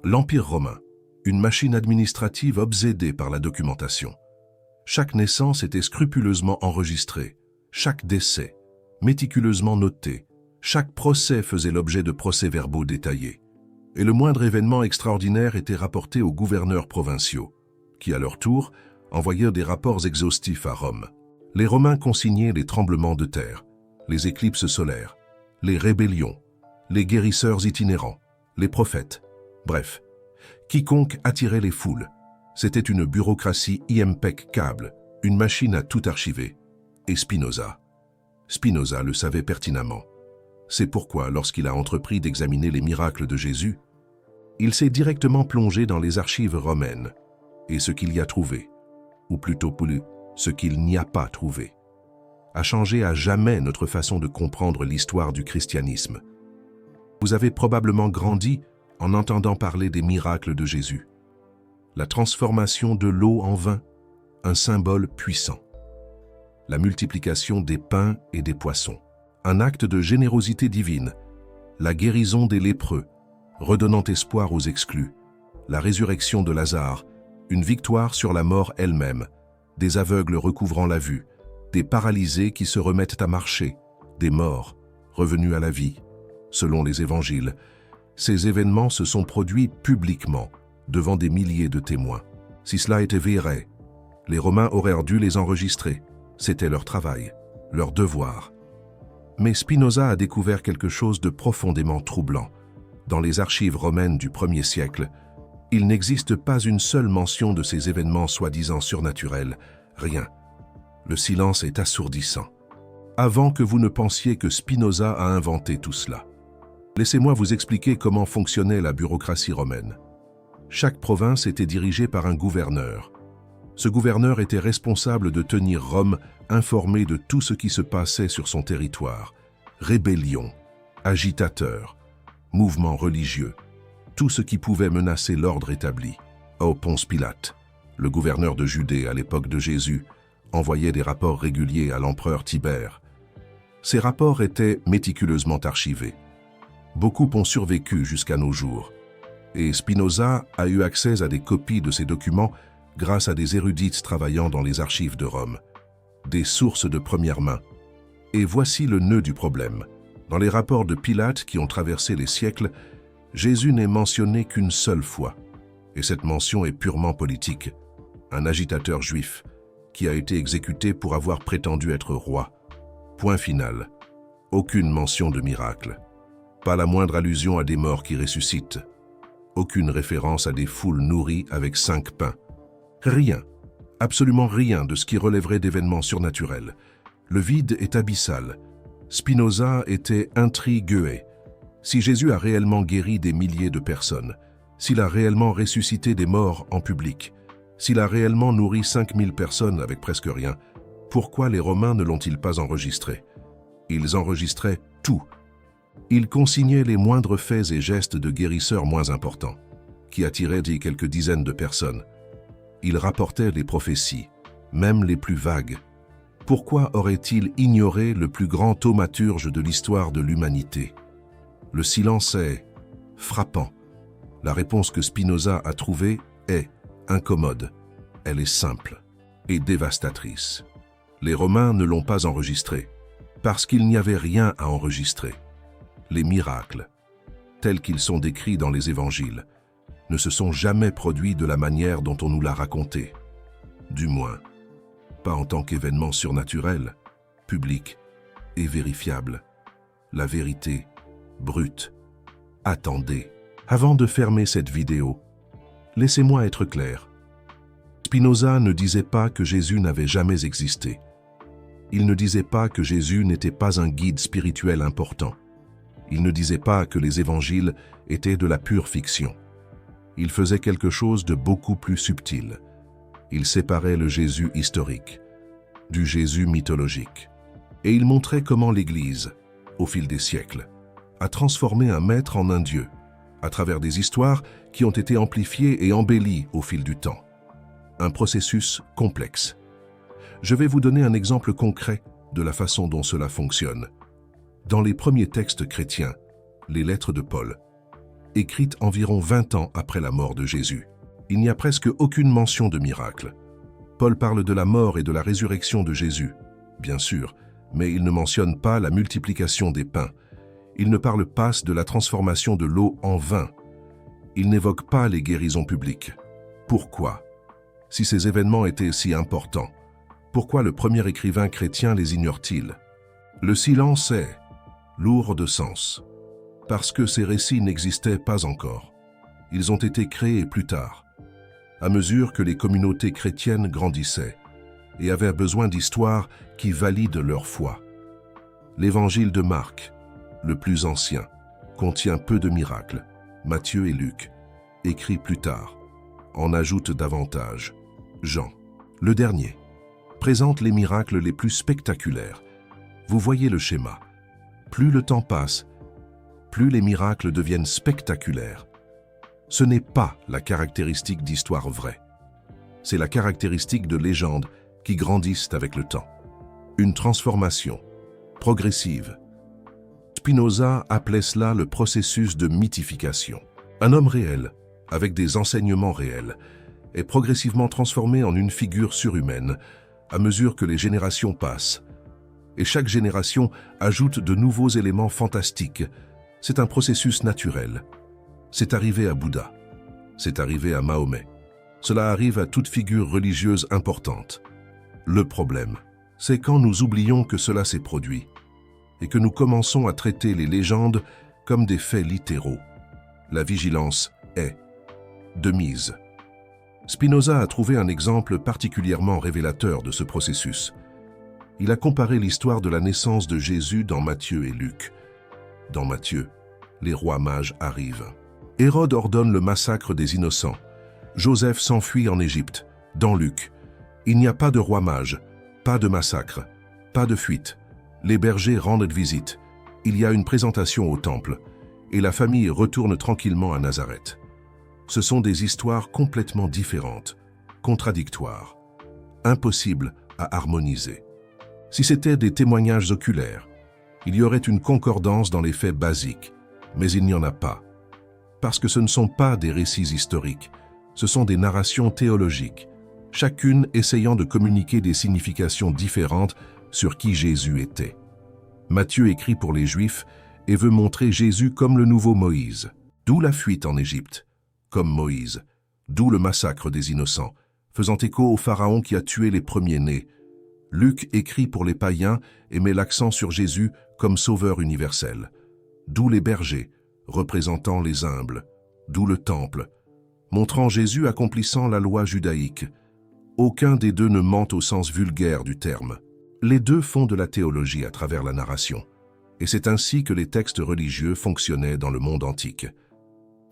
L'Empire romain, une machine administrative obsédée par la documentation. Chaque naissance était scrupuleusement enregistrée, chaque décès, méticuleusement noté, chaque procès faisait l'objet de procès-verbaux détaillés. Et le moindre événement extraordinaire était rapporté aux gouverneurs provinciaux, qui à leur tour envoyèrent des rapports exhaustifs à Rome. Les Romains consignaient les tremblements de terre, les éclipses solaires, les rébellions, les guérisseurs itinérants, les prophètes, bref, quiconque attirait les foules. C'était une bureaucratie impeccable, une machine à tout archiver. Et Spinoza le savait pertinemment. C'est pourquoi, lorsqu'il a entrepris d'examiner les miracles de Jésus, il s'est directement plongé dans les archives romaines et ce qu'il y a trouvé, ou plutôt ce qu'il n'y a pas trouvé, a changé à jamais notre façon de comprendre l'histoire du christianisme. Vous avez probablement grandi en entendant parler des miracles de Jésus. La transformation de l'eau en vin, un symbole puissant. La multiplication des pains et des poissons, un acte de générosité divine. La guérison des lépreux, redonnant espoir aux exclus. La résurrection de Lazare, une victoire sur la mort elle-même. Des aveugles recouvrant la vue, des paralysés qui se remettent à marcher, des morts revenus à la vie. Selon les évangiles, ces événements se sont produits publiquement, devant des milliers de témoins. Si cela était vrai, les Romains auraient dû les enregistrer. C'était leur travail, leur devoir. Mais Spinoza a découvert quelque chose de profondément troublant. Dans les archives romaines du 1er siècle, il n'existe pas une seule mention de ces événements soi-disant surnaturels. Rien. Le silence est assourdissant. Avant que vous ne pensiez que Spinoza a inventé tout cela. Laissez-moi vous expliquer comment fonctionnait la bureaucratie romaine. Chaque province était dirigée par un gouverneur. Ce gouverneur était responsable de tenir Rome informée de tout ce qui se passait sur son territoire. Rébellions, agitateurs, mouvements religieux, tout ce qui pouvait menacer l'ordre établi. Ponce Pilate, le gouverneur de Judée à l'époque de Jésus, envoyait des rapports réguliers à l'empereur Tibère. Ces rapports étaient méticuleusement archivés. Beaucoup ont survécu jusqu'à nos jours. Et Spinoza a eu accès à des copies de ces documents grâce à des érudites travaillant dans les archives de Rome. Des sources de première main. Et voici le nœud du problème. Dans les rapports de Pilate qui ont traversé les siècles, Jésus n'est mentionné qu'une seule fois. Et cette mention est purement politique. Un agitateur juif qui a été exécuté pour avoir prétendu être roi. Point final. Aucune mention de miracle. Pas la moindre allusion à des morts qui ressuscitent. Aucune référence à des foules nourries avec 5 pains. Rien, absolument rien de ce qui relèverait d'événements surnaturels. Le vide est abyssal. Spinoza était intrigué. Si Jésus a réellement guéri des milliers de personnes, s'il a réellement ressuscité des morts en public, s'il a réellement nourri 5000 personnes avec presque rien, pourquoi les Romains ne l'ont-ils pas enregistré? Ils enregistraient tout. Ils consignaient les moindres faits et gestes de guérisseurs moins importants, qui attiraient quelques dizaines de personnes. Ils rapportaient les prophéties, même les plus vagues. Pourquoi aurait-il ignoré le plus grand thaumaturge de l'histoire de l'humanité? Le silence est frappant. La réponse que Spinoza a trouvée est incommode. Elle est simple et dévastatrice. Les Romains ne l'ont pas enregistré, parce qu'il n'y avait rien à enregistrer. Les miracles, tels qu'ils sont décrits dans les évangiles, ne se sont jamais produits de la manière dont on nous l'a raconté. Du moins, pas en tant qu'événement surnaturel, public et vérifiable. La vérité, brute. Attendez, avant de fermer cette vidéo, laissez-moi être clair. Spinoza ne disait pas que Jésus n'avait jamais existé. Il ne disait pas que Jésus n'était pas un guide spirituel important. Il ne disait pas que les évangiles étaient de la pure fiction. Il faisait quelque chose de beaucoup plus subtil. Il séparait le Jésus historique du Jésus mythologique. Et il montrait comment l'Église, au fil des siècles, a transformé un maître en un Dieu, à travers des histoires qui ont été amplifiées et embellies au fil du temps. Un processus complexe. Je vais vous donner un exemple concret de la façon dont cela fonctionne. Dans les premiers textes chrétiens, les lettres de Paul, écrite environ 20 ans après la mort de Jésus. Il n'y a presque aucune mention de miracle. Paul parle de la mort et de la résurrection de Jésus, bien sûr, mais il ne mentionne pas la multiplication des pains. Il ne parle pas de la transformation de l'eau en vin. Il n'évoque pas les guérisons publiques. Pourquoi? Si ces événements étaient si importants, pourquoi le premier écrivain chrétien les ignore-t-il? Le silence est lourd de sens, parce que ces récits n'existaient pas encore. Ils ont été créés plus tard, à mesure que les communautés chrétiennes grandissaient et avaient besoin d'histoires qui valident leur foi. L'évangile de Marc, le plus ancien, contient peu de miracles. Matthieu et Luc, écrits plus tard, en ajoutent davantage. Jean, le dernier, présente les miracles les plus spectaculaires. Vous voyez le schéma. Plus le temps passe, plus les miracles deviennent spectaculaires. Ce n'est pas la caractéristique d'histoires vraies. C'est la caractéristique de légendes qui grandissent avec le temps. Une transformation progressive. Spinoza appelait cela le processus de mythification. Un homme réel, avec des enseignements réels, est progressivement transformé en une figure surhumaine à mesure que les générations passent. Et chaque génération ajoute de nouveaux éléments fantastiques. C'est un processus naturel. C'est arrivé à Bouddha. C'est arrivé à Mahomet. Cela arrive à toute figure religieuse importante. Le problème, c'est quand nous oublions que cela s'est produit et que nous commençons à traiter les légendes comme des faits littéraux. La vigilance est de mise. Spinoza a trouvé un exemple particulièrement révélateur de ce processus. Il a comparé l'histoire de la naissance de Jésus dans Matthieu et Luc. Dans Matthieu, les rois mages arrivent. Hérode ordonne le massacre des innocents. Joseph s'enfuit en Égypte. Dans Luc, il n'y a pas de roi mage, pas de massacre, pas de fuite. Les bergers rendent visite. Il y a une présentation au temple et la famille retourne tranquillement à Nazareth. Ce sont des histoires complètement différentes, contradictoires, impossibles à harmoniser. Si c'était des témoignages oculaires, il y aurait une concordance dans les faits basiques, mais il n'y en a pas. Parce que ce ne sont pas des récits historiques, ce sont des narrations théologiques, chacune essayant de communiquer des significations différentes sur qui Jésus était. Matthieu écrit pour les Juifs et veut montrer Jésus comme le nouveau Moïse, d'où la fuite en Égypte, comme Moïse, d'où le massacre des innocents, faisant écho au Pharaon qui a tué les premiers-nés. Luc écrit pour les païens et met l'accent sur Jésus comme sauveur universel, d'où les bergers, représentant les humbles, d'où le temple, montrant Jésus accomplissant la loi judaïque. Aucun des deux ne ment au sens vulgaire du terme. Les deux font de la théologie à travers la narration, et c'est ainsi que les textes religieux fonctionnaient dans le monde antique.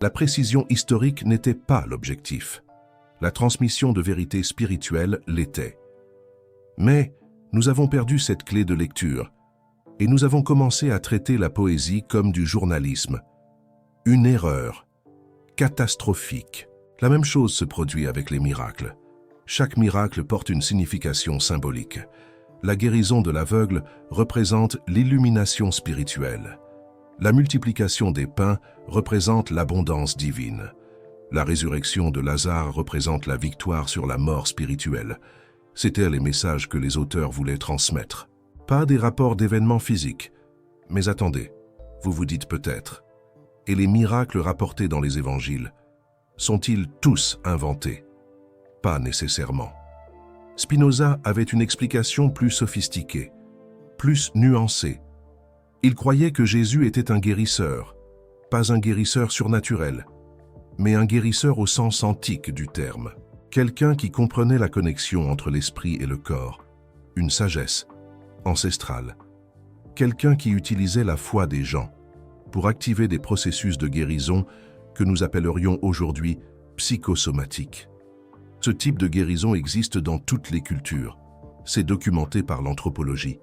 La précision historique n'était pas l'objectif. La transmission de vérités spirituelles l'était. Mais nous avons perdu cette clé de lecture, et nous avons commencé à traiter la poésie comme du journalisme. Une erreur catastrophique. La même chose se produit avec les miracles. Chaque miracle porte une signification symbolique. La guérison de l'aveugle représente l'illumination spirituelle. La multiplication des pains représente l'abondance divine. La résurrection de Lazare représente la victoire sur la mort spirituelle. C'étaient les messages que les auteurs voulaient transmettre. Pas des rapports d'événements physiques. Mais attendez, vous vous dites peut-être. Et les miracles rapportés dans les évangiles, sont-ils tous inventés? Pas nécessairement. Spinoza avait une explication plus sophistiquée, plus nuancée. Il croyait que Jésus était un guérisseur, pas un guérisseur surnaturel, mais un guérisseur au sens antique du terme. Quelqu'un qui comprenait la connexion entre l'esprit et le corps, une sagesse ancestrale. Quelqu'un qui utilisait la foi des gens pour activer des processus de guérison que nous appellerions aujourd'hui psychosomatiques. Ce type de guérison existe dans toutes les cultures. C'est documenté par l'anthropologie.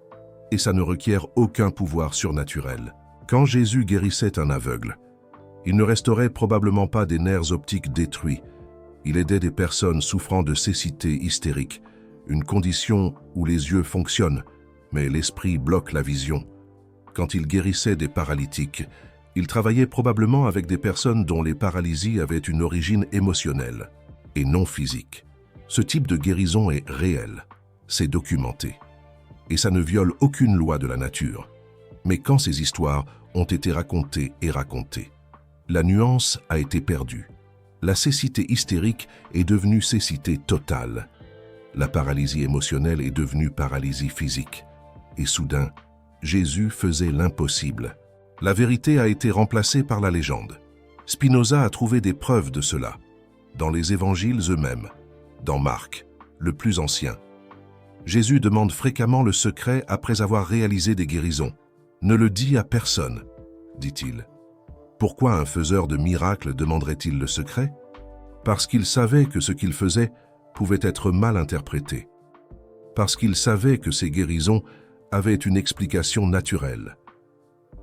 Et ça ne requiert aucun pouvoir surnaturel. Quand Jésus guérissait un aveugle, il ne restaurait probablement pas des nerfs optiques détruits. Il aidait des personnes souffrant de cécité hystérique, une condition où les yeux fonctionnent, mais l'esprit bloque la vision. Quand il guérissait des paralytiques, Il travaillait probablement avec des personnes dont les paralysies avaient une origine émotionnelle et non physique. Ce type de guérison est réel, c'est documenté. Et ça ne viole aucune loi de la nature. Mais quand ces histoires ont été racontées et racontées, la nuance a été perdue. La cécité hystérique est devenue cécité totale. La paralysie émotionnelle est devenue paralysie physique. Et soudain, Jésus faisait l'impossible. La vérité a été remplacée par la légende. Spinoza a trouvé des preuves de cela, dans les évangiles eux-mêmes, dans Marc, le plus ancien. Jésus demande fréquemment le secret après avoir réalisé des guérisons. « Ne le dis à personne », dit-il. Pourquoi un faiseur de miracles demanderait-il le secret? Parce qu'il savait que ce qu'il faisait pouvait être mal interprété. Parce qu'il savait que ces guérisons avaient une explication naturelle.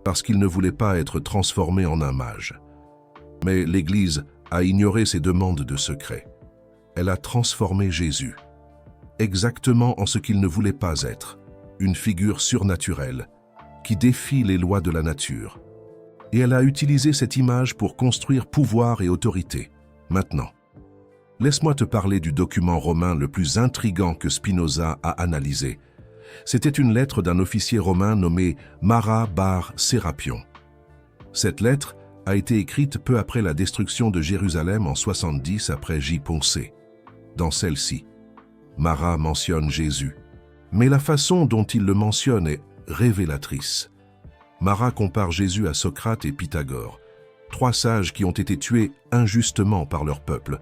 Parce qu'il ne voulait pas être transformé en un mage. Mais l'Église a ignoré ces demandes de secret. Elle a transformé Jésus, exactement en ce qu'il ne voulait pas être, une figure surnaturelle, qui défie les lois de la nature. Et elle a utilisé cette image pour construire pouvoir et autorité. Maintenant, laisse-moi te parler du document romain le plus intrigant que Spinoza a analysé. C'était une lettre d'un officier romain nommé Marat bar Sérapion. Cette lettre a été écrite peu après la destruction de Jérusalem en 70 après J. Poncé. Dans celle-ci, Marat mentionne Jésus. Mais la façon dont il le mentionne est révélatrice. Marat compare Jésus à Socrate et Pythagore, trois sages qui ont été tués injustement par leur peuple.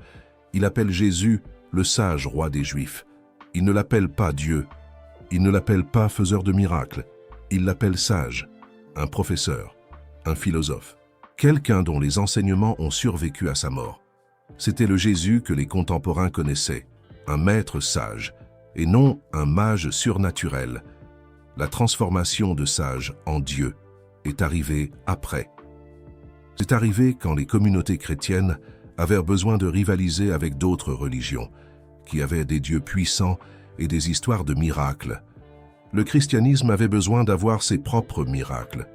Il appelle Jésus le sage roi des Juifs. Il ne l'appelle pas Dieu. Il ne l'appelle pas faiseur de miracles. Il l'appelle sage, un professeur, un philosophe, quelqu'un dont les enseignements ont survécu à sa mort. C'était le Jésus que les contemporains connaissaient, un maître sage, et non un mage surnaturel. La transformation de sage en Dieu est arrivée après. C'est arrivé quand les communautés chrétiennes avaient besoin de rivaliser avec d'autres religions, qui avaient des dieux puissants et des histoires de miracles. Le christianisme avait besoin d'avoir ses propres miracles,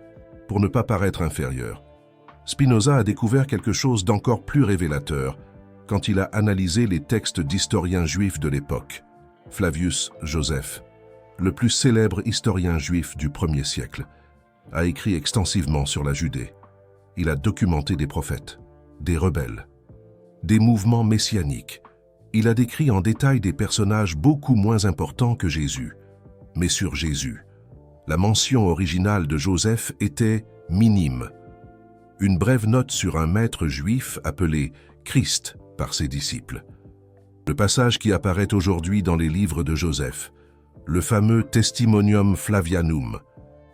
pour ne pas paraître inférieur. Spinoza a découvert quelque chose d'encore plus révélateur quand il a analysé les textes d'historiens juifs de l'époque. Flavius Joseph, le plus célèbre historien juif du 1er siècle, a écrit extensivement sur la Judée. Il a documenté des prophètes, des rebelles, des mouvements messianiques. Il a décrit en détail des personnages beaucoup moins importants que Jésus. Mais sur Jésus, la mention originale de Joseph était minime. Une brève note sur un maître juif appelé Christ par ses disciples. Le passage qui apparaît aujourd'hui dans les livres de Joseph, le fameux Testimonium Flavianum,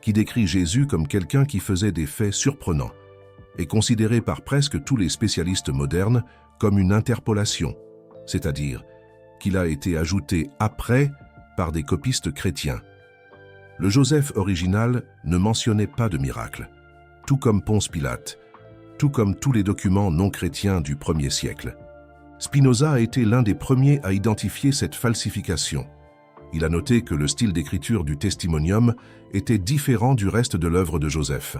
qui décrit Jésus comme quelqu'un qui faisait des faits surprenants, est considéré par presque tous les spécialistes modernes comme une interpolation, c'est-à-dire qu'il a été ajouté après par des copistes chrétiens. Le Joseph original ne mentionnait pas de miracle, tout comme Ponce Pilate, tout comme tous les documents non chrétiens du 1er siècle. Spinoza a été l'un des premiers à identifier cette falsification. Il a noté que le style d'écriture du Testimonium était différent du reste de l'œuvre de Joseph.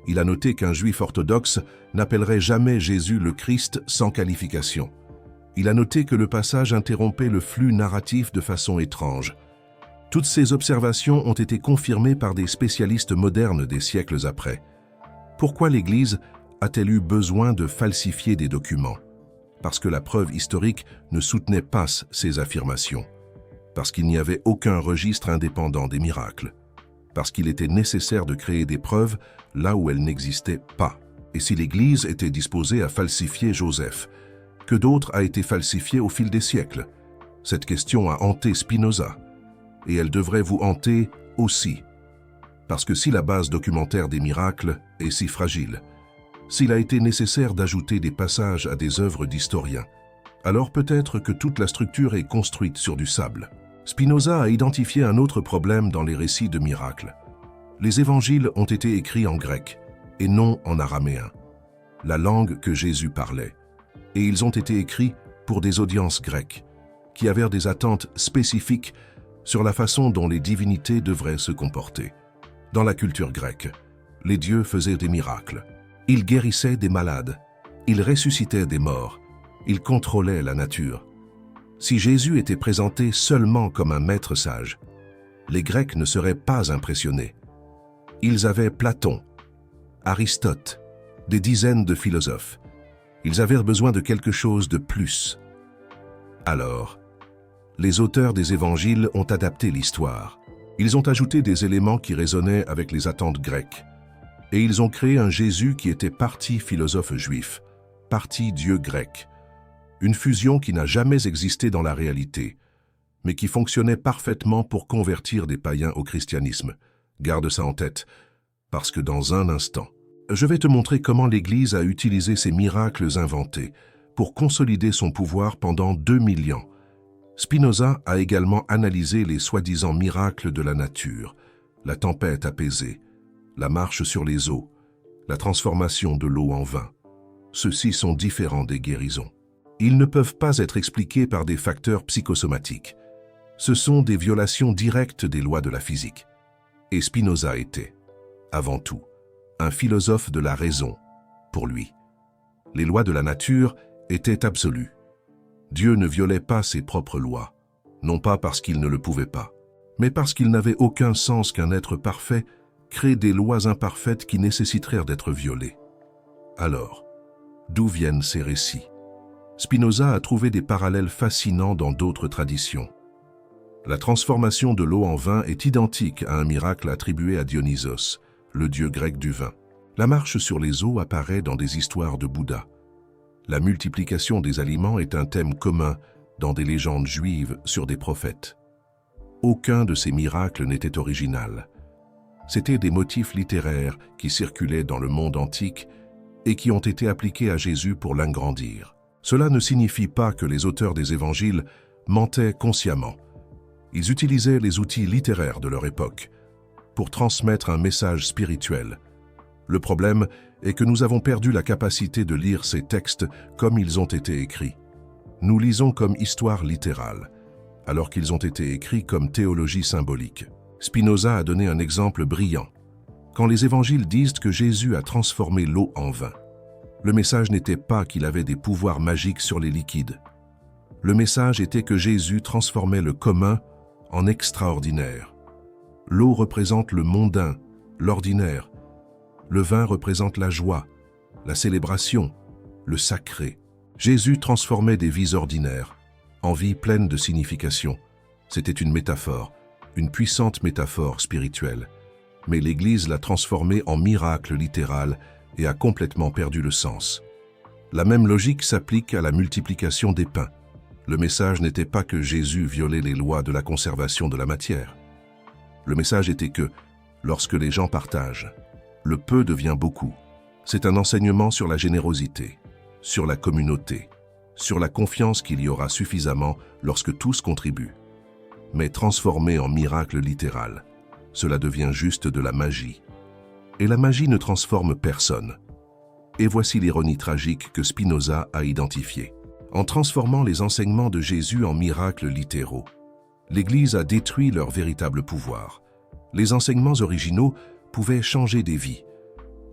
Il a noté qu'un juif orthodoxe n'appellerait jamais Jésus le Christ sans qualification. Il a noté que le passage interrompait le flux narratif de façon étrange. Toutes ces observations ont été confirmées par des spécialistes modernes des siècles après. Pourquoi l'Église a-t-elle eu besoin de falsifier des documents? Parce que la preuve historique ne soutenait pas ces affirmations. Parce qu'il n'y avait aucun registre indépendant des miracles. Parce qu'il était nécessaire de créer des preuves là où elles n'existaient pas. Et si l'Église était disposée à falsifier Joseph, que d'autre a été falsifié au fil des siècles? Cette question a hanté Spinoza, et elle devrait vous hanter aussi. Parce que si la base documentaire des miracles est si fragile, s'il a été nécessaire d'ajouter des passages à des œuvres d'historiens, alors peut-être que toute la structure est construite sur du sable. Spinoza a identifié un autre problème dans les récits de miracles. Les évangiles ont été écrits en grec, et non en araméen, la langue que Jésus parlait. Et ils ont été écrits pour des audiences grecques, qui avaient des attentes spécifiques sur la façon dont les divinités devraient se comporter. Dans la culture grecque, les dieux faisaient des miracles. Il guérissait des malades. Il ressuscitait des morts. Il contrôlait la nature. Si Jésus était présenté seulement comme un maître sage, les Grecs ne seraient pas impressionnés. Ils avaient Platon, Aristote, des dizaines de philosophes. Ils avaient besoin de quelque chose de plus. Alors, les auteurs des évangiles ont adapté l'histoire. Ils ont ajouté des éléments qui résonnaient avec les attentes grecques. Et ils ont créé un Jésus qui était partie philosophe juif, partie Dieu grec. Une fusion qui n'a jamais existé dans la réalité, mais qui fonctionnait parfaitement pour convertir des païens au christianisme. Garde ça en tête, parce que dans un instant, je vais te montrer comment l'Église a utilisé ces miracles inventés pour consolider son pouvoir pendant 2000 ans. Spinoza a également analysé les soi-disant miracles de la nature, la tempête apaisée, la marche sur les eaux, la transformation de l'eau en vin. Ceux-ci sont différents des guérisons. Ils ne peuvent pas être expliqués par des facteurs psychosomatiques. Ce sont des violations directes des lois de la physique. Et Spinoza était, avant tout, un philosophe de la raison, pour lui. Les lois de la nature étaient absolues. Dieu ne violait pas ses propres lois, non pas parce qu'il ne le pouvait pas, mais parce qu'il n'avait aucun sens qu'un être parfait crée des lois imparfaites qui nécessiteraient d'être violées. Alors, d'où viennent ces récits? Spinoza a trouvé des parallèles fascinants dans d'autres traditions. La transformation de l'eau en vin est identique à un miracle attribué à Dionysos, le dieu grec du vin. La marche sur les eaux apparaît dans des histoires de Bouddha. La multiplication des aliments est un thème commun dans des légendes juives sur des prophètes. Aucun de ces miracles n'était original. C'étaient des motifs littéraires qui circulaient dans le monde antique et qui ont été appliqués à Jésus pour l'agrandir. Cela ne signifie pas que les auteurs des évangiles mentaient consciemment. Ils utilisaient les outils littéraires de leur époque pour transmettre un message spirituel. Le problème est que nous avons perdu la capacité de lire ces textes comme ils ont été écrits. Nous lisons comme histoire littérale, alors qu'ils ont été écrits comme théologie symbolique. Spinoza a donné un exemple brillant. Quand les évangiles disent que Jésus a transformé l'eau en vin, le message n'était pas qu'il avait des pouvoirs magiques sur les liquides. Le message était que Jésus transformait le commun en extraordinaire. L'eau représente le mondain, l'ordinaire. Le vin représente la joie, la célébration, le sacré. Jésus transformait des vies ordinaires en vies pleines de signification. C'était une métaphore, une puissante métaphore spirituelle. Mais l'Église l'a transformé en miracle littéral et a complètement perdu le sens. La même logique s'applique à la multiplication des pains. Le message n'était pas que Jésus violait les lois de la conservation de la matière. Le message était que, lorsque les gens partagent, le peu devient beaucoup. C'est un enseignement sur la générosité, sur la communauté, sur la confiance qu'il y aura suffisamment lorsque tous contribuent. Mais transformé en miracle littéral, cela devient juste de la magie. Et la magie ne transforme personne. Et voici l'ironie tragique que Spinoza a identifiée. En transformant les enseignements de Jésus en miracles littéraux, l'Église a détruit leur véritable pouvoir. Les enseignements originaux pouvaient changer des vies,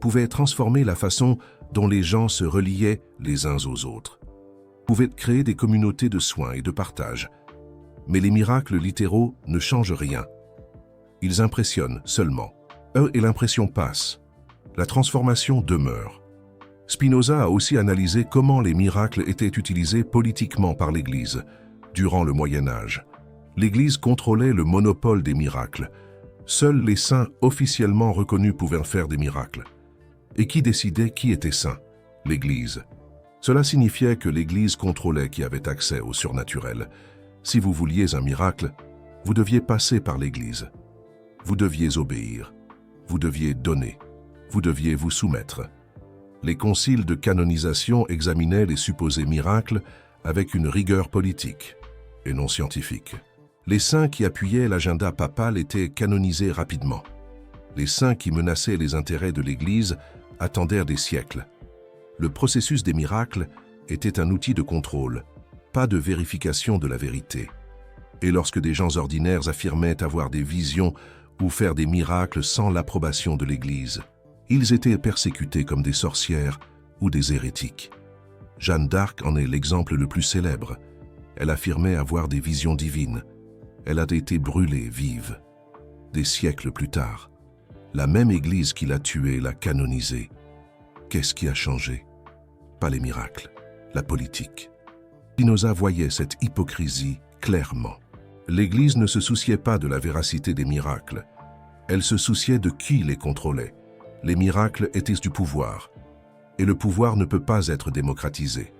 pouvaient transformer la façon dont les gens se reliaient les uns aux autres, pouvaient créer des communautés de soins et de partage. Mais les miracles littéraux ne changent rien. Ils impressionnent seulement. Et l'impression passe. La transformation demeure. Spinoza a aussi analysé comment les miracles étaient utilisés politiquement par l'Église durant le Moyen-Âge. L'Église contrôlait le monopole des miracles. Seuls les saints officiellement reconnus pouvaient faire des miracles. Et qui décidait qui était saint? L'Église. Cela signifiait que l'Église contrôlait qui avait accès au surnaturel. Si vous vouliez un miracle, vous deviez passer par l'Église. Vous deviez obéir. Vous deviez donner. Vous deviez vous soumettre. Les conciles de canonisation examinaient les supposés miracles avec une rigueur politique et non scientifique. Les saints qui appuyaient l'agenda papal étaient canonisés rapidement. Les saints qui menaçaient les intérêts de l'Église attendirent des siècles. Le processus des miracles était un outil de contrôle, pas de vérification de la vérité. Et lorsque des gens ordinaires affirmaient avoir des visions ou faire des miracles sans l'approbation de l'Église, Ils étaient persécutés comme des sorcières ou des hérétiques. Jeanne d'Arc en est l'exemple le plus célèbre. Elle affirmait avoir des visions divines. Elle a été brûlée vive. Des siècles plus tard, la même Église qui l'a tuée l'a canonisée. Qu'est-ce qui a changé? Pas les miracles, la politique. Spinoza voyait cette hypocrisie clairement. L'Église ne se souciait pas de la véracité des miracles. Elle se souciait de qui les contrôlait. Les miracles étaient du pouvoir. Et le pouvoir ne peut pas être démocratisé.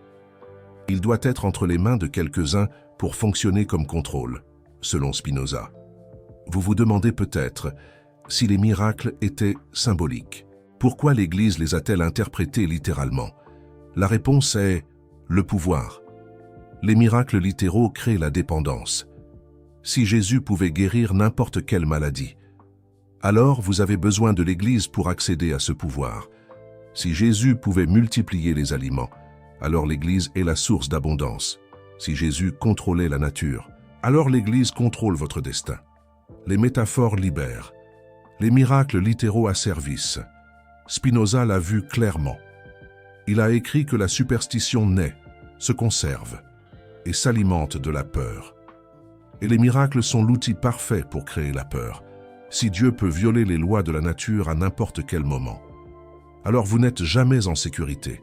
Il doit être entre les mains de quelques-uns pour fonctionner comme contrôle, selon Spinoza. Vous vous demandez peut-être si les miracles étaient symboliques. Pourquoi l'Église les a-t-elle interprétés littéralement? La réponse est le pouvoir. Les miracles littéraux créent la dépendance. Si Jésus pouvait guérir n'importe quelle maladie, alors vous avez besoin de l'Église pour accéder à ce pouvoir. Si Jésus pouvait multiplier les aliments, alors l'Église est la source d'abondance. Si Jésus contrôlait la nature, alors l'Église contrôle votre destin. Les métaphores libèrent. Les miracles littéraux asservissent. Spinoza l'a vu clairement. Il a écrit que la superstition naît, se conserve et s'alimente de la peur. Et les miracles sont l'outil parfait pour créer la peur. Si Dieu peut violer les lois de la nature à n'importe quel moment, alors vous n'êtes jamais en sécurité.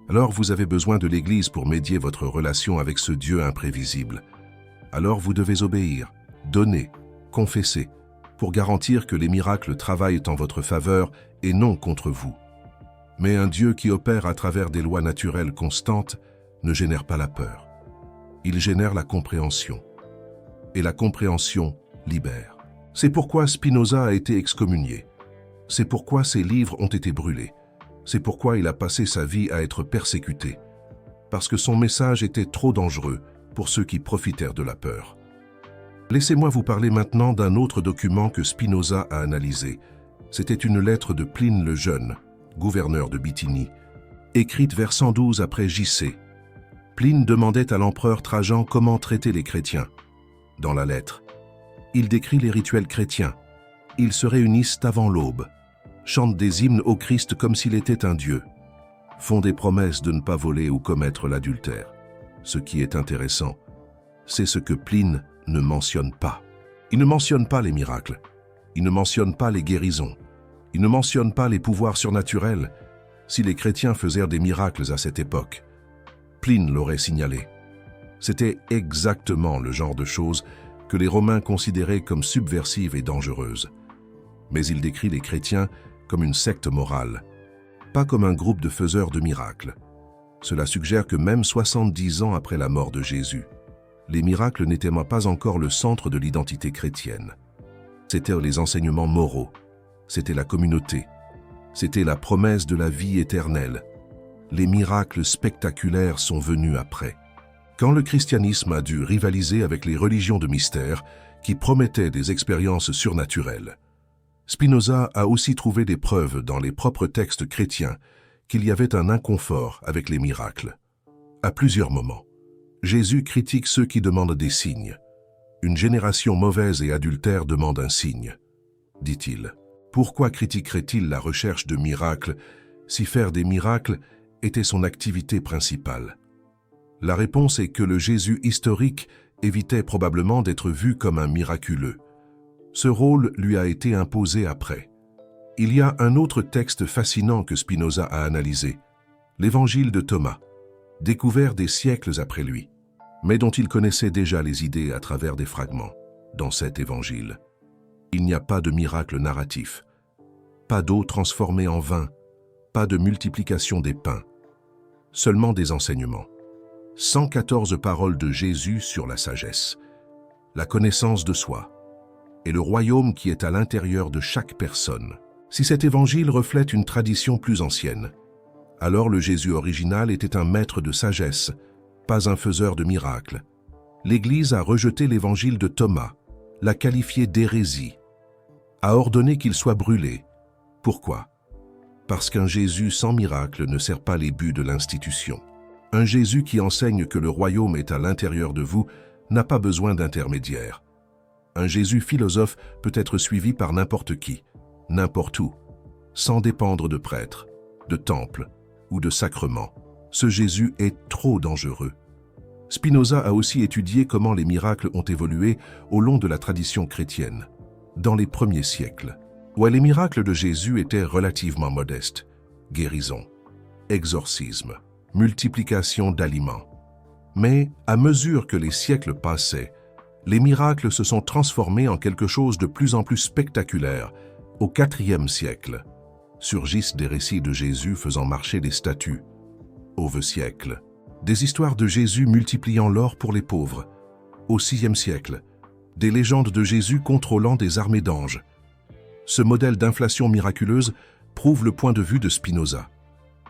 Alors vous avez besoin de l'Église pour médier votre relation avec ce Dieu imprévisible. Alors vous devez obéir, donner, confesser, pour garantir que les miracles travaillent en votre faveur et non contre vous. Mais un Dieu qui opère à travers des lois naturelles constantes ne génère pas la peur. Il génère la compréhension. Et la compréhension libère. C'est pourquoi Spinoza a été excommunié. C'est pourquoi ses livres ont été brûlés. C'est pourquoi il a passé sa vie à être persécuté. Parce que son message était trop dangereux pour ceux qui profitèrent de la peur. Laissez-moi vous parler maintenant d'un autre document que Spinoza a analysé. C'était une lettre de Pline le Jeune, gouverneur de Bithynie, écrite vers 112 après J.C. Pline demandait à l'empereur Trajan comment traiter les chrétiens. Dans la lettre, il décrit les rituels chrétiens. Ils se réunissent avant l'aube, chantent des hymnes au Christ comme s'il était un Dieu, font des promesses de ne pas voler ou commettre l'adultère. Ce qui est intéressant, c'est ce que Pline ne mentionne pas. Il ne mentionne pas les miracles, il ne mentionne pas les guérisons, il ne mentionne pas les pouvoirs surnaturels. Si les chrétiens faisaient des miracles à cette époque, Pline l'aurait signalé. C'était exactement le genre de choses que les Romains considéraient comme subversives et dangereuses. Mais il décrit les chrétiens comme une secte morale, pas comme un groupe de faiseurs de miracles. Cela suggère que même 70 ans après la mort de Jésus, les miracles n'étaient pas encore le centre de l'identité chrétienne. C'étaient les enseignements moraux, c'était la communauté, c'était la promesse de la vie éternelle. Les miracles spectaculaires sont venus après. Quand le christianisme a dû rivaliser avec les religions de mystère qui promettaient des expériences surnaturelles, Spinoza a aussi trouvé des preuves dans les propres textes chrétiens qu'il y avait un inconfort avec les miracles. À plusieurs moments, Jésus critique ceux qui demandent des signes. Une génération mauvaise et adultère demande un signe, dit-il. Pourquoi critiquerait-il la recherche de miracles si faire des miracles était son activité principale? La réponse est que le Jésus historique évitait probablement d'être vu comme un miraculeux. Ce rôle lui a été imposé après. Il y a un autre texte fascinant que Spinoza a analysé, l'Évangile de Thomas, découvert des siècles après lui, mais dont il connaissait déjà les idées à travers des fragments. Dans cet évangile, il n'y a pas de miracle narratif, pas d'eau transformée en vin, pas de multiplication des pains, seulement des enseignements. 114 paroles de Jésus sur la sagesse, la connaissance de soi et le royaume qui est à l'intérieur de chaque personne. Si cet évangile reflète une tradition plus ancienne, alors le Jésus original était un maître de sagesse, pas un faiseur de miracles. L'Église a rejeté l'évangile de Thomas, l'a qualifié d'hérésie, a ordonné qu'il soit brûlé. Pourquoi? Parce qu'un Jésus sans miracle ne sert pas les buts de l'institution. Un Jésus qui enseigne que le royaume est à l'intérieur de vous n'a pas besoin d'intermédiaire. Un Jésus philosophe peut être suivi par n'importe qui, n'importe où. sans dépendre de prêtres, de temples ou de sacrements. Ce Jésus est trop dangereux. Spinoza a aussi étudié comment les miracles ont évolué au long de la tradition chrétienne, dans les premiers siècles, où les miracles de Jésus étaient relativement modestes. Guérison, exorcisme, multiplication d'aliments. Mais à mesure que les siècles passaient, les miracles se sont transformés en quelque chose de plus en plus spectaculaire. Au IVe siècle, surgissent des récits de Jésus faisant marcher des statues. Au VIe siècle, des histoires de Jésus multipliant l'or pour les pauvres. Au VIe siècle, des légendes de Jésus contrôlant des armées d'anges. Ce modèle d'inflation miraculeuse prouve le point de vue de Spinoza.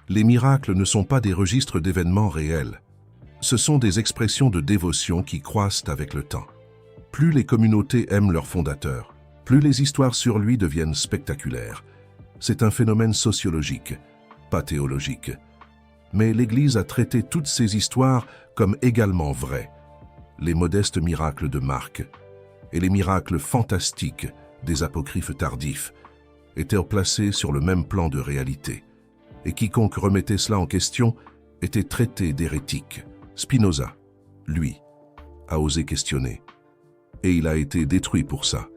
Les miracles ne sont pas des registres d'événements réels. Ce sont des expressions de dévotion qui croissent avec le temps. Plus les communautés aiment leur fondateur, plus les histoires sur lui deviennent spectaculaires. C'est un phénomène sociologique, pas théologique. Mais l'Église a traité toutes ces histoires comme également vraies. Les modestes miracles de Marc et les miracles fantastiques des apocryphes tardifs étaient placés sur le même plan de réalité. Et quiconque remettait cela en question était traité d'hérétique. Spinoza, lui, a osé questionner. Et il a été détruit pour ça.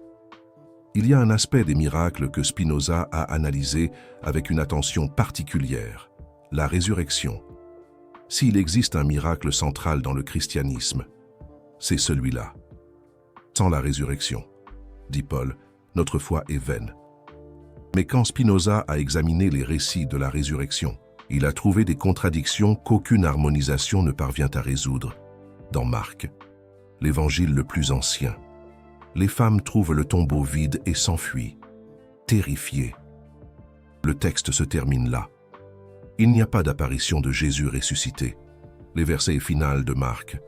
Il y a un aspect des miracles que Spinoza a analysé avec une attention particulière, la résurrection. S'il existe un miracle central dans le christianisme, c'est celui-là. Sans la résurrection, dit Paul, notre foi est vaine. Mais quand Spinoza a examiné les récits de la résurrection, il a trouvé des contradictions qu'aucune harmonisation ne parvient à résoudre. Dans Marc, l'évangile le plus ancien, les femmes trouvent le tombeau vide et s'enfuient, terrifiées. Le texte se termine là. Il n'y a pas d'apparition de Jésus ressuscité. Les versets finals de Marc,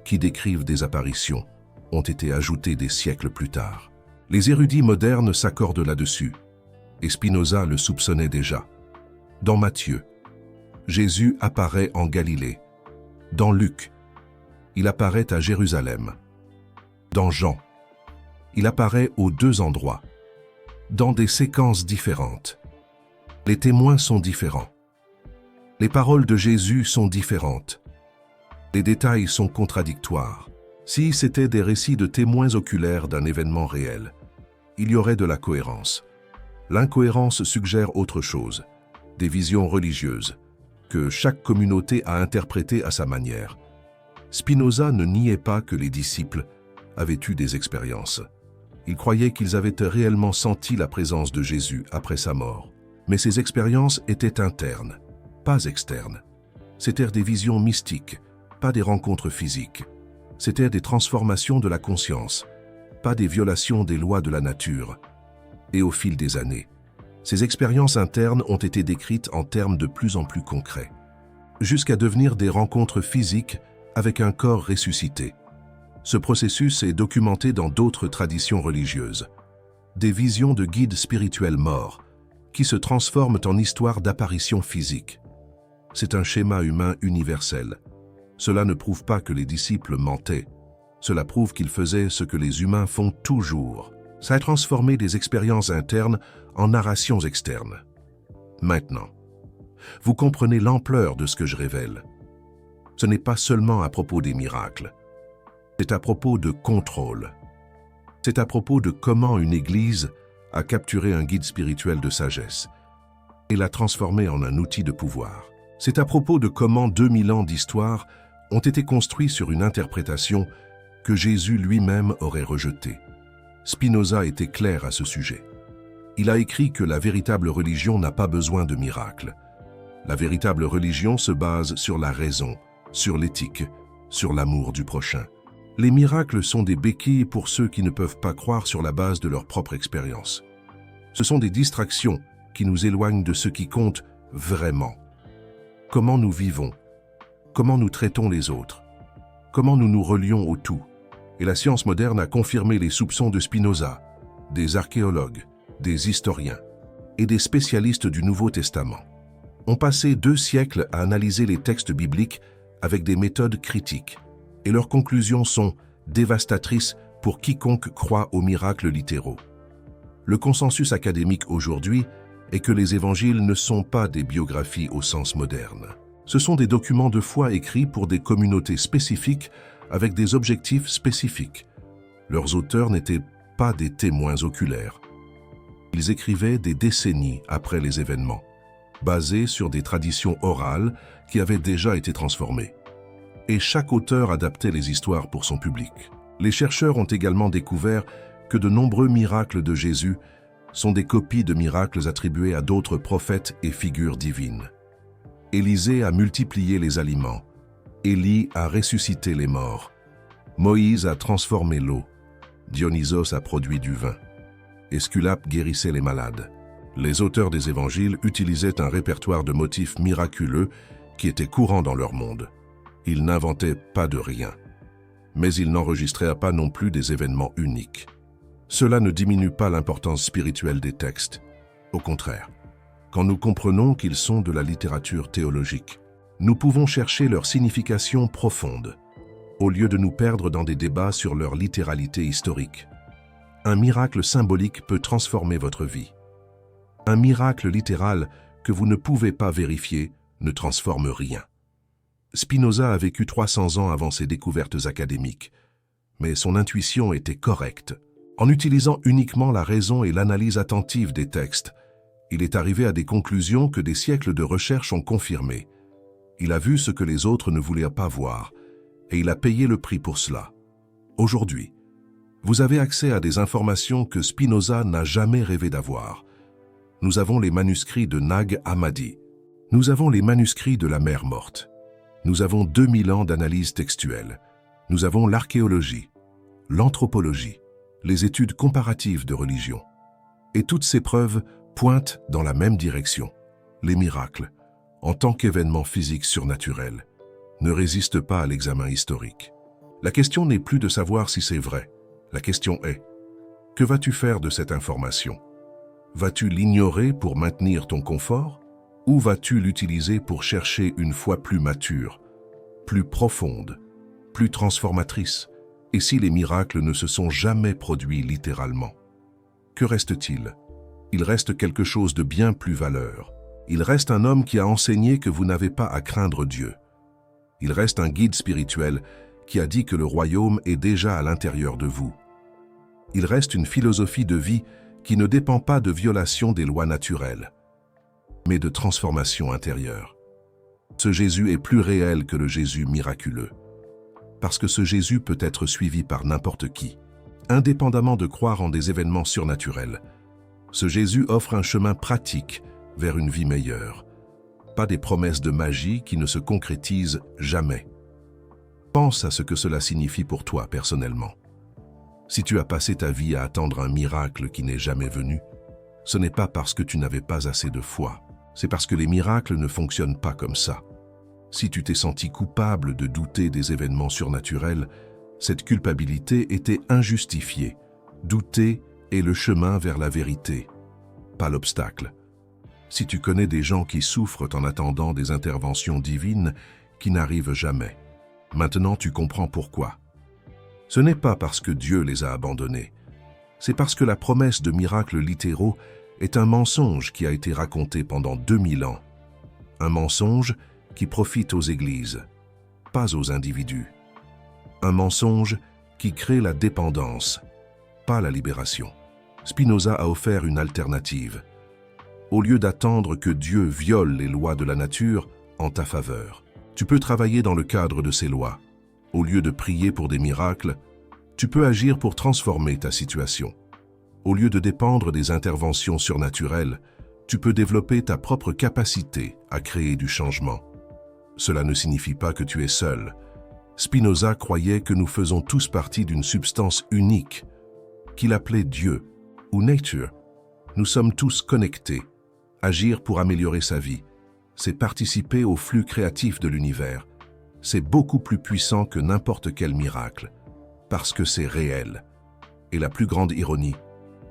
qui décrivent des apparitions, ont été ajoutés des siècles plus tard. Les érudits modernes s'accordent là-dessus, et Spinoza le soupçonnait déjà. Dans Matthieu, Jésus apparaît en Galilée. Dans Luc, il apparaît à Jérusalem. Dans Jean, il apparaît aux deux endroits, dans des séquences différentes. Les témoins sont différents. Les paroles de Jésus sont différentes. Les détails sont contradictoires. Si c'étaient des récits de témoins oculaires d'un événement réel, il y aurait de la cohérence. L'incohérence suggère autre chose, des visions religieuses, que chaque communauté a interprétées à sa manière. Spinoza ne niait pas que les disciples avaient eu des expériences. Il croyait qu'ils avaient réellement senti la présence de Jésus après sa mort. Mais ces expériences étaient internes, pas externes. C'étaient des visions mystiques, pas des rencontres physiques. C'étaient des transformations de la conscience, pas des violations des lois de la nature. Et au fil des années, ces expériences internes ont été décrites en termes de plus en plus concrets, jusqu'à devenir des rencontres physiques avec un corps ressuscité. Ce processus est documenté dans d'autres traditions religieuses. Des visions de guides spirituels morts, qui se transforment en histoires d'apparitions physiques. C'est un schéma humain universel. Cela ne prouve pas que les disciples mentaient. Cela prouve qu'ils faisaient ce que les humains font toujours. Ça a transformé des expériences internes en narrations externes. Maintenant, vous comprenez l'ampleur de ce que je révèle. Ce n'est pas seulement à propos des miracles. C'est à propos de contrôle. C'est à propos de comment une Église a capturé un guide spirituel de sagesse et l'a transformé en un outil de pouvoir. C'est à propos de comment 2000 ans d'histoire ont été construits sur une interprétation que Jésus lui-même aurait rejetée. Spinoza était clair à ce sujet. Il a écrit que la véritable religion n'a pas besoin de miracles. La véritable religion se base sur la raison, sur l'éthique, sur l'amour du prochain. Les miracles sont des béquilles pour ceux qui ne peuvent pas croire sur la base de leur propre expérience. Ce sont des distractions qui nous éloignent de ce qui compte vraiment. Comment nous vivons, comment nous traitons les autres, comment nous nous relions au tout. Et la science moderne a confirmé les soupçons de Spinoza, des archéologues, des historiens et des spécialistes du Nouveau Testament. On passé 2 siècles à analyser les textes bibliques avec des méthodes critiques, et leurs conclusions sont dévastatrices pour quiconque croit aux miracles littéraux. Le consensus académique aujourd'hui est que les évangiles ne sont pas des biographies au sens moderne. Ce sont des documents de foi écrits pour des communautés spécifiques avec des objectifs spécifiques. Leurs auteurs n'étaient pas des témoins oculaires. Ils écrivaient des décennies après les événements, basés sur des traditions orales qui avaient déjà été transformées. Et chaque auteur adaptait les histoires pour son public. Les chercheurs ont également découvert que de nombreux miracles de Jésus sont des copies de miracles attribués à d'autres prophètes et figures divines. Élisée a multiplié les aliments, Élie a ressuscité les morts, Moïse a transformé l'eau, Dionysos a produit du vin, Esculape guérissait les malades. Les auteurs des évangiles utilisaient un répertoire de motifs miraculeux qui était courant dans leur monde. Ils n'inventaient pas de rien, mais ils n'enregistraient pas non plus des événements uniques. Cela ne diminue pas l'importance spirituelle des textes. Au contraire, quand nous comprenons qu'ils sont de la littérature théologique, nous pouvons chercher leur signification profonde, au lieu de nous perdre dans des débats sur leur littéralité historique. Un miracle symbolique peut transformer votre vie. Un miracle littéral que vous ne pouvez pas vérifier ne transforme rien. Spinoza a vécu 300 ans avant ses découvertes académiques, mais son intuition était correcte. En utilisant uniquement la raison et l'analyse attentive des textes, il est arrivé à des conclusions que des siècles de recherche ont confirmées. Il a vu ce que les autres ne voulaient pas voir, et il a payé le prix pour cela. Aujourd'hui, vous avez accès à des informations que Spinoza n'a jamais rêvé d'avoir. Nous avons les manuscrits de Nag Hammadi. Nous avons les manuscrits de la mer morte. Nous avons 2000 ans d'analyse textuelle. Nous avons l'archéologie, l'anthropologie, les études comparatives de religion. Et toutes ces preuves pointent dans la même direction. Les miracles, en tant qu'événements physiques surnaturels, ne résistent pas à l'examen historique. La question n'est plus de savoir si c'est vrai. La question est, que vas-tu faire de cette information? Vas-tu l'ignorer pour maintenir ton confort? Ou vas-tu l'utiliser pour chercher une foi plus mature, plus profonde, plus transformatrice? Et si les miracles ne se sont jamais produits littéralement? Que reste-t-il? Il reste quelque chose de bien plus valeur. Il reste un homme qui a enseigné que vous n'avez pas à craindre Dieu. Il reste un guide spirituel qui a dit que le royaume est déjà à l'intérieur de vous. Il reste une philosophie de vie qui ne dépend pas de violation des lois naturelles, mais de transformation intérieure. Ce Jésus est plus réel que le Jésus miraculeux, parce que ce Jésus peut être suivi par n'importe qui, indépendamment de croire en des événements surnaturels. Ce Jésus offre un chemin pratique vers une vie meilleure, pas des promesses de magie qui ne se concrétisent jamais. Pense à ce que cela signifie pour toi personnellement. Si tu as passé ta vie à attendre un miracle qui n'est jamais venu, ce n'est pas parce que tu n'avais pas assez de foi, c'est parce que les miracles ne fonctionnent pas comme ça. Si tu t'es senti coupable de douter des événements surnaturels, cette culpabilité était injustifiée. Douter est le chemin vers la vérité, pas l'obstacle. Si tu connais des gens qui souffrent en attendant des interventions divines qui n'arrivent jamais, maintenant tu comprends pourquoi. Ce n'est pas parce que Dieu les a abandonnés, c'est parce que la promesse de miracles littéraux est un mensonge qui a été raconté pendant 2000 ans. Un mensonge qui profite aux églises, pas aux individus. Un mensonge qui crée la dépendance, pas la libération. Spinoza a offert une alternative. Au lieu d'attendre que Dieu viole les lois de la nature en ta faveur, tu peux travailler dans le cadre de ces lois. Au lieu de prier pour des miracles, tu peux agir pour transformer ta situation. Au lieu de dépendre des interventions surnaturelles, tu peux développer ta propre capacité à créer du changement. Cela ne signifie pas que tu es seul. Spinoza croyait que nous faisons tous partie d'une substance unique, qu'il appelait Dieu ou Nature. Nous sommes tous connectés. Agir pour améliorer sa vie, c'est participer au flux créatif de l'univers. C'est beaucoup plus puissant que n'importe quel miracle, parce que c'est réel. Et la plus grande ironie,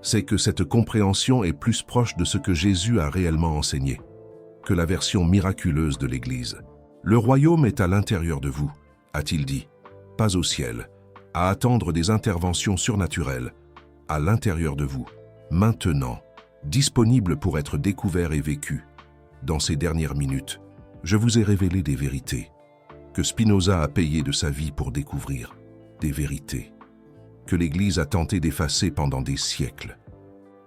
c'est que cette compréhension est plus proche de ce que Jésus a réellement enseigné, que la version miraculeuse de l'Église. Le royaume est à l'intérieur de vous, a-t-il dit, pas au ciel, à attendre des interventions surnaturelles, à l'intérieur de vous, maintenant. disponible pour être découvert et vécu. Dans ces dernières minutes, je vous ai révélé des vérités que Spinoza a payé de sa vie pour découvrir, des vérités que l'Église a tenté d'effacer pendant des siècles,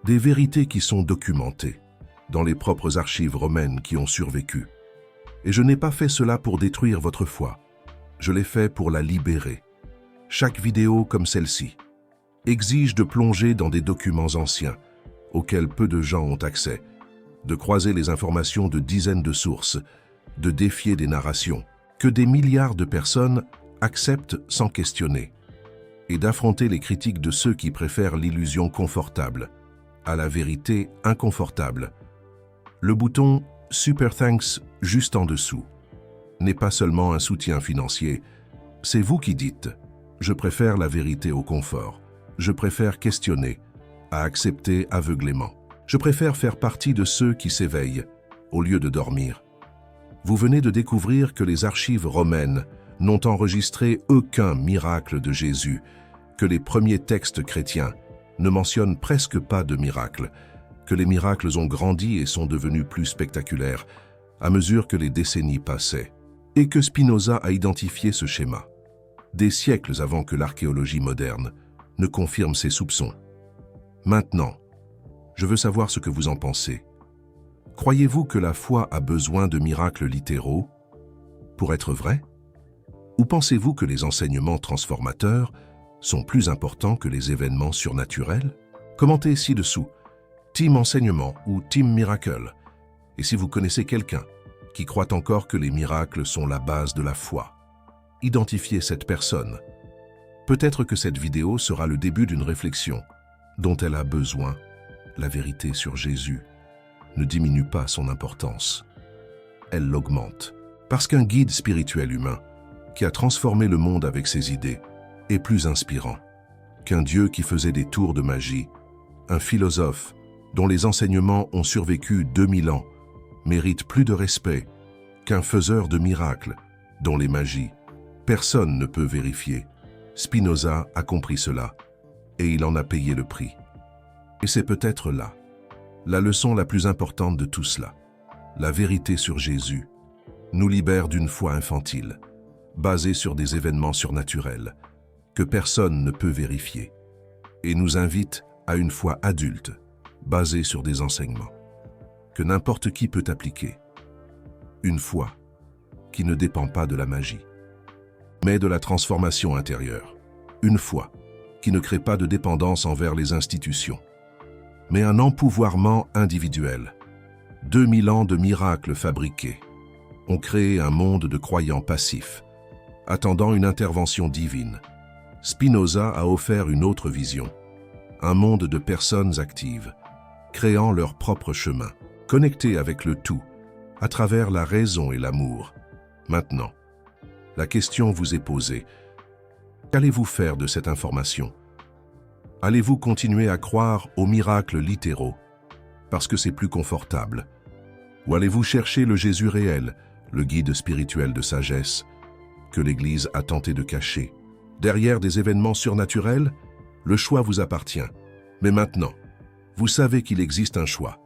des vérités qui sont documentées dans les propres archives romaines qui ont survécu. Et je n'ai pas fait cela pour détruire votre foi, je l'ai fait pour la libérer. Chaque vidéo comme celle-ci exige de plonger dans des documents anciens auxquels peu de gens ont accès, de croiser les informations de dizaines de sources, de défier des narrations que des milliards de personnes acceptent sans questionner, et d'affronter les critiques de ceux qui préfèrent l'illusion confortable à la vérité inconfortable. Le bouton « Super Thanks » juste en dessous n'est pas seulement un soutien financier, c'est vous qui dites « Je préfère la vérité au confort, je préfère questionner à accepter aveuglément, je préfère faire partie de ceux qui s'éveillent au lieu de dormir ». Vous venez de découvrir que les archives romaines n'ont enregistré aucun miracle de Jésus, que les premiers textes chrétiens ne mentionnent presque pas de miracles, que les miracles ont grandi et sont devenus plus spectaculaires à mesure que les décennies passaient, et que Spinoza a identifié ce schéma, des siècles avant que l'archéologie moderne ne confirme ses soupçons. Maintenant, je veux savoir ce que vous en pensez. Croyez-vous que la foi a besoin de miracles littéraux pour être vraie? Ou pensez-vous que les enseignements transformateurs sont plus importants que les événements surnaturels? Commentez ci-dessous, Team Enseignement ou Team Miracle. Et si vous connaissez quelqu'un qui croit encore que les miracles sont la base de la foi, identifiez cette personne. Peut-être que cette vidéo sera le début d'une réflexion dont elle a besoin. La vérité sur Jésus ne diminue pas son importance, elle l'augmente. Parce qu'un guide spirituel humain qui a transformé le monde avec ses idées est plus inspirant qu'un Dieu qui faisait des tours de magie, un philosophe dont les enseignements ont survécu 2000 ans mérite plus de respect qu'un faiseur de miracles dont les magies personne ne peut vérifier. Spinoza a compris cela et il en a payé le prix. Et c'est peut-être là la leçon la plus importante de tout cela. La vérité sur Jésus nous libère d'une foi infantile, basée sur des événements surnaturels que personne ne peut vérifier, et nous invite à une foi adulte, basée sur des enseignements que n'importe qui peut appliquer. Une foi qui ne dépend pas de la magie, mais de la transformation intérieure. Une foi qui ne crée pas de dépendance envers les institutions, mais un empouvoirment individuel. 2000 ans de miracles fabriqués ont créé un monde de croyants passifs, attendant une intervention divine. Spinoza a offert une autre vision, un monde de personnes actives, créant leur propre chemin, connectés avec le tout, à travers la raison et l'amour. Maintenant, la question vous est posée. Qu'allez-vous faire de cette information? Allez-vous continuer à croire aux miracles littéraux, parce que c'est plus confortable? Ou allez-vous chercher le Jésus réel, le guide spirituel de sagesse, que l'Église a tenté de cacher? Derrière des événements surnaturels, le choix vous appartient. Mais maintenant, vous savez qu'il existe un choix.